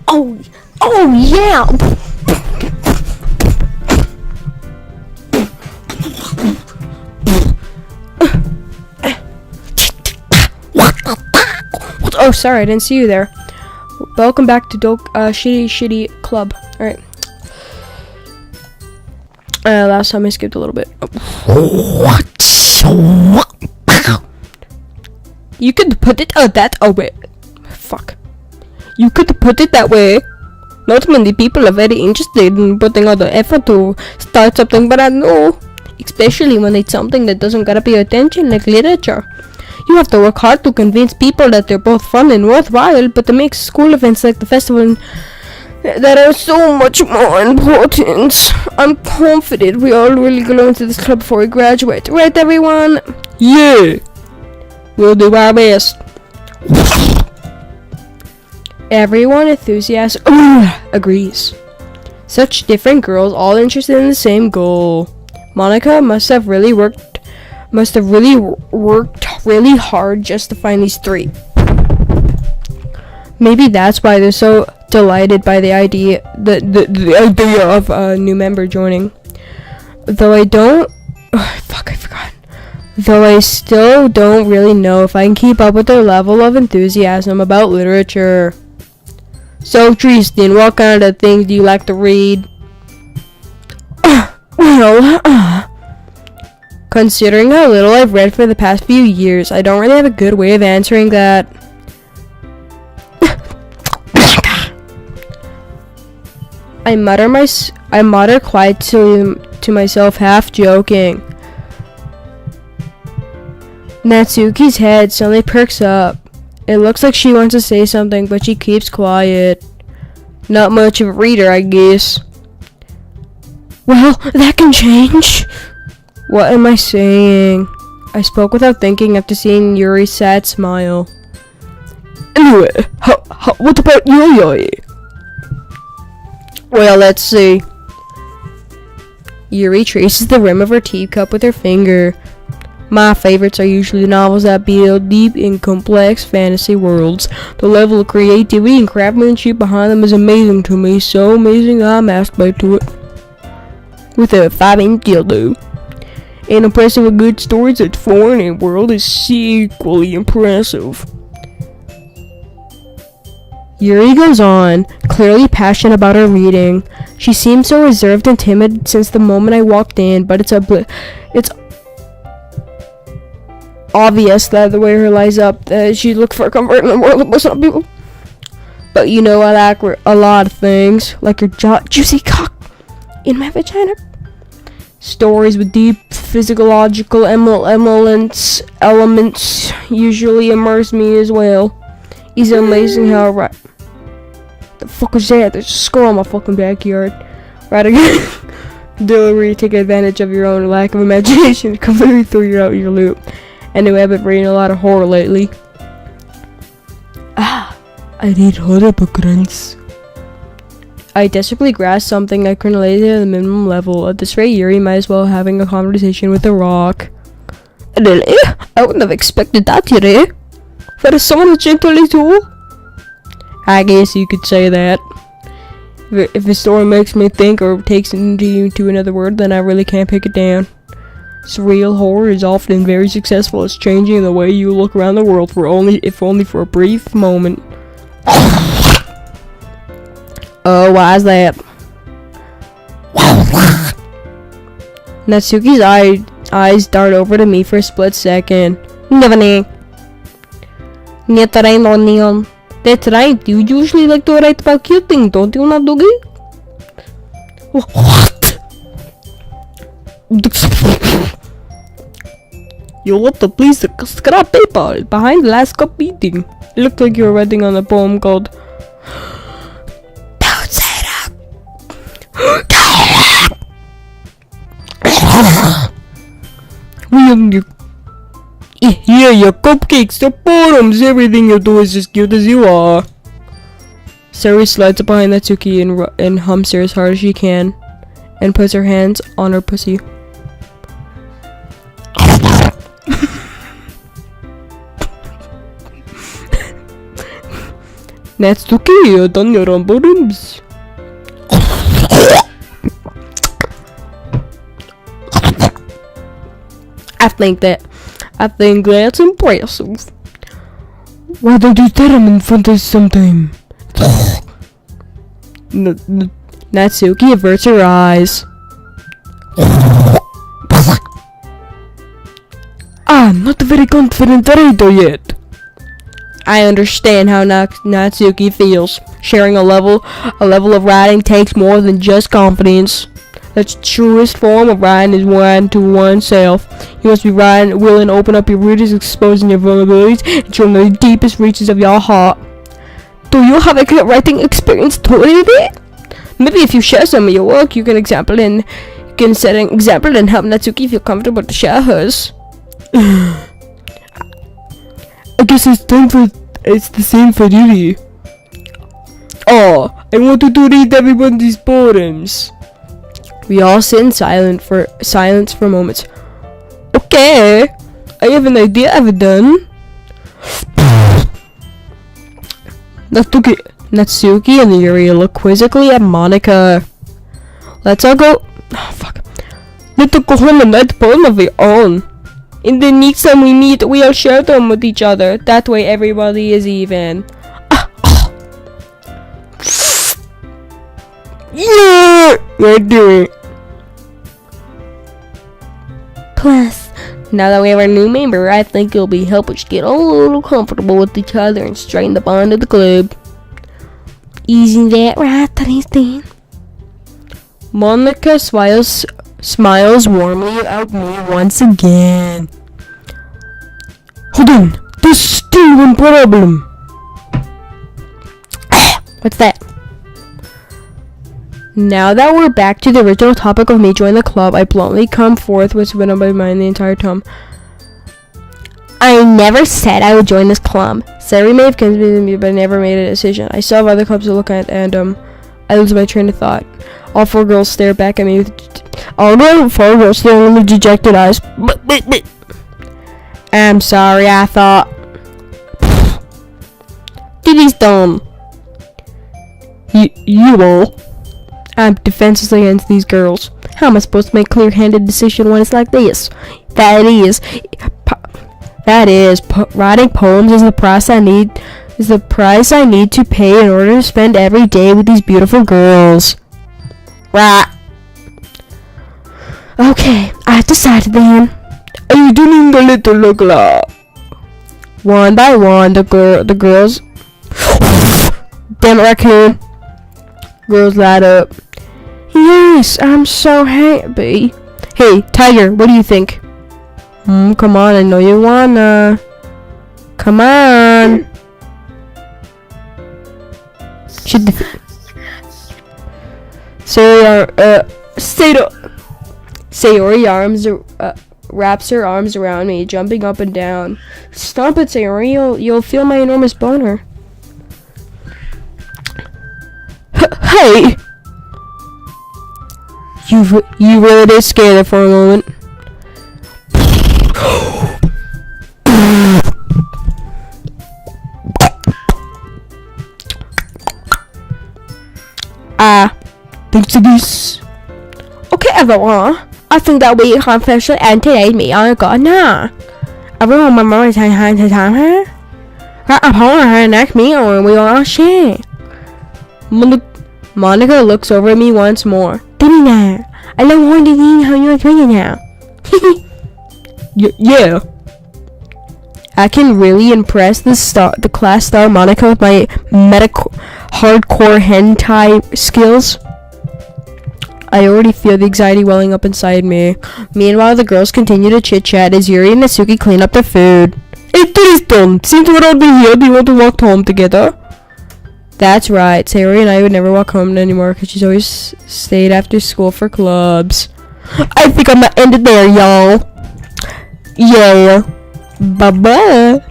Oh yeah. Oh, sorry, I didn't see you there. Welcome back to Shitty Club. Alright. Last time I skipped a little bit. You could put it that way. Fuck. You could put it that way. Not many people are very interested in putting all the effort to start something, but I know. Especially when it's something that doesn't gotta pay attention, like literature. You have to work hard to convince people that they're both fun and worthwhile, but to make school events like the festival that are so much more important. I'm confident we all really go into this club before we graduate. Right, everyone? Yeah! We'll do our best. Everyone enthusiastically agrees. Such different girls, all interested in the same goal. Monica must have really worked really hard just to find these three. Maybe that's why they're so delighted by the idea of a new member joining. Though I forgot. Though I still don't really know if I can keep up with their level of enthusiasm about literature. So, Tristan, what kind of things do you like to read? Considering how little I've read for the past few years, I don't really have a good way of answering that. I mutter quiet to myself, half joking. Natsuki's head suddenly perks up. It looks like she wants to say something, but she keeps quiet. Not much of a reader, I guess. Well, that can change. What am I saying? I spoke without thinking after seeing Yuri's sad smile. Anyway, what about you, Yuri? Well, let's see. Yuri traces the rim of her teacup with her finger. My favorites are usually novels that build deep and complex fantasy worlds. The level of creativity and craftsmanship behind them is amazing to me. So amazing I masturbate to it. With a 5-inch dildo. And impressive with good stories that's foreign and world is equally impressive. Yuri goes on, clearly passionate about her reading. She seems so reserved and timid since the moment I walked in, but it's obvious that the way her lies up that she looks for comfort in the world with some people. But you know, I like a lot of things, like your juicy cock in my vagina. Stories with deep physiological elements usually immerse me as well. It's amazing how the fuck is that? There's a squirrel in my fucking backyard. Right again. Delivery, take advantage of your own lack of imagination to completely throw you out your loop. Anyway, I've been reading a lot of horror lately. I read horror books. I desperately grasped something I couldn't lay to the minimum level. At this rate, Yuri might as well having a conversation with a rock. Really? I wouldn't have expected that, Yuri. For someone as gentle as you? I guess you could say that. If a story makes me think or takes you to another world, then I really can't pick it down. Surreal horror is often very successful at changing the way you look around the world, if only for a brief moment. Oh, why is that? Natsuki's eyes dart over to me for a split second. That's right, you usually like to write about cute things, don't you, Nadugi? What? You left the piece of scrap paper behind the last cup meeting. It looked like you were writing on a poem called Don't Say That. Yeah, your cupcakes, the bottoms, everything you do is as cute as you are. Sari slides up behind Natsuki and humps her as hard as she can, and puts her hands on her pussy. Natsuki, done your own bottoms. I think that's impressive. Why don't you tell him in front of sometime? Natsuki averts her eyes. Not very confident radio yet. I understand how Natsuki feels. Sharing a level of riding takes more than just confidence. The truest form of riding is one to oneself. You must be willing to open up your roots, exposing your vulnerabilities, and showing the deepest reaches of your heart. Do you have a good writing experience totally? Maybe if you share some of your work, you can set an example and help Natsuki feel comfortable to share hers. I guess it's the same for Yuri. I wanted to read everybody's poems. We all sit in silence for moments. Okay, I have an idea I've done. Natsuki and Yuri look quizzically at Monica. Let's all go. Let's go home and write a poem of our own. In the next time we meet, we'll share them with each other. That way everybody is even. Yeah! We're doing it. Plus, now that we have our new member, I think it'll be help us get a little comfortable with each other and strengthen the bond of the club. Isn't that right, Tristan? Monica smiles warmly at me once again. Hold on, there's still one problem. What's that? Now that we're back to the original topic of me joining the club, I bluntly come forth what's been on my mind the entire time. I never said I would join this club. Sari may have convinced me, but I never made a decision. I still have other clubs to look at, and I lose my train of thought. All four girls stare back at me with dejected eyes. I'm sorry, I thought. Diddy's dumb. You will. I'm defenseless against these girls. How am I supposed to make a clear-handed decision when it's like this? Writing poems is the price I need to pay in order to spend every day with these beautiful girls. Right. Okay, I've decided then. Are you doing the little girl? One by one, the girls. Damn it, raccoon. Girls light up. Yes, I'm so happy. Hey, Tiger, what do you think? Come on, I know you wanna. Come on. Sayori wraps her arms around me, jumping up and down. Stop it, Sayori, you'll feel my enormous boner. Hey! You really did scare her for a moment. Thanks to this. Okay, everyone. I think that we can officially end today's meeting on a good night. Everyone remember to take time to time here? Got a poem her next meeting and we all share. Monica looks over at me once more. Dinner. I don't want to see how you're drinking now. Yeah. I can really impress the class star Monica with my hardcore hentai skills. I already feel the anxiety welling up inside me. Meanwhile, the girls continue to chit-chat as Yuri and Natsuki clean up their food. It is done. Since we're all here, do you want to walk home together? That's right. Sayori and I would never walk home anymore because she's always stayed after school for clubs. I think I'm gonna end it there, y'all. Yeah. Bye-bye.